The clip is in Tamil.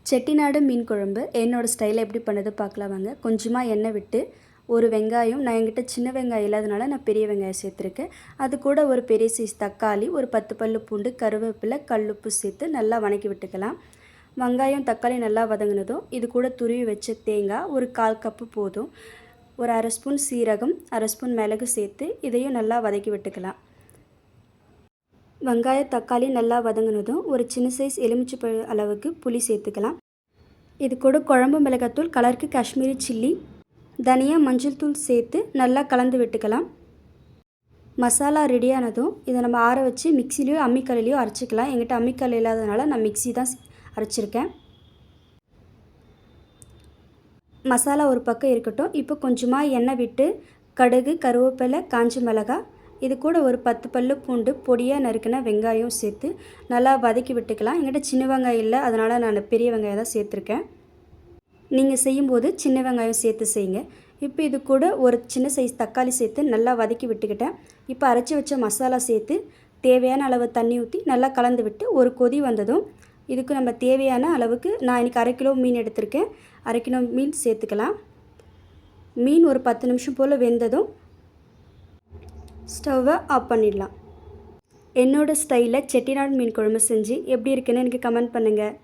செட்டிநாடு மீன் குழம்பு என்னோடய ஸ்டைலில் எப்படி பண்ணது பார்க்கலாம் வாங்க. கொஞ்சமாக எண்ணெய் விட்டு ஒரு வெங்காயம், நான் என்கிட்ட சின்ன வெங்காயம் இல்லாதனால நான் பெரிய வெங்காயம் சேர்த்துருக்கேன். அது கூட ஒரு பெரிய சைஸ் தக்காளி, ஒரு 10 பல்லு பூண்டு, கருவேப்பிலை, கல்லுப்பு சேர்த்து நல்லா வதக்கி விட்டுக்கலாம். வெங்காயம் தக்காளி நல்லா வதங்கினதும் இது கூட துருவி வச்ச தேங்காய் ஒரு 1/4 கப்பு போதும். ஒரு அரை ஸ்பூன் சீரகம், அரை ஸ்பூன் மிளகு சேர்த்து இதையும் நல்லா வதக்கி விட்டுக்கலாம். வெங்காயம் தக்காளி நல்லா வதங்கினதும் ஒரு சின்ன சைஸ் எலுமிச்சை அளவுக்கு புளி சேர்த்துக்கலாம். இது கூட குழம்பு மிளகாத்தூள், கலருக்கு காஷ்மீரி சில்லி, தனியா, மஞ்சள் தூள் சேர்த்து நல்லா கலந்து விட்டுக்கலாம். மசாலா ரெடியானதும் இதை நம்ம ஆற வச்சு மிக்சிலையோ அம்மிக்கல்லையோ அரைச்சிக்கலாம். என்கிட்ட அம்மிக்கல் இல்லாததுனால நான் மிக்சி தான் அரைச்சிருக்கேன். மசாலா ஒரு பக்கம் இருக்கட்டும். இப்போ கொஞ்சமாக எண்ணெய் விட்டு கடுகு, கருவேப்பிலை, காஞ்ச மிளகாய், இது கூட ஒரு 10 பல்லு பூண்டு, பொடியாக நறுக்கின வெங்காயம் சேர்த்து நல்லா வதக்கி விட்டுக்கலாம். என்கிட்ட சின்ன வெங்காயம் இல்லை, அதனால் நான் பெரிய வெங்காயம் தான் சேர்த்துருக்கேன். நீங்கள் செய்யும்போது சின்ன வெங்காயம் சேர்த்து செய்யுங்க. இப்போ இது கூட ஒரு சின்ன சைஸ் தக்காளி சேர்த்து நல்லா வதக்கி விட்டுக்கிட்டேன். இப்போ அரைச்சி வச்ச மசாலா சேர்த்து தேவையான அளவு தண்ணி ஊற்றி நல்லா கலந்து விட்டு ஒரு கொதி வந்ததும் இதுக்கு நம்ம தேவையான அளவுக்கு, நான் இன்றைக்கி 1/2 கிலோ மீன் எடுத்திருக்கேன், 1/2 கிலோ மீன் சேர்த்துக்கலாம். மீன் ஒரு 10 நிமிஷம் போல் வெந்ததும் ஸ்டவ்வை ஆஃப் பண்ணிடலாம். என்னோடய ஸ்டைலில் செட்டிநாடு மீன் குழம்பு செஞ்சு எப்படி இருக்குன்னு எனக்கு கமெண்ட் பண்ணுங்கள்.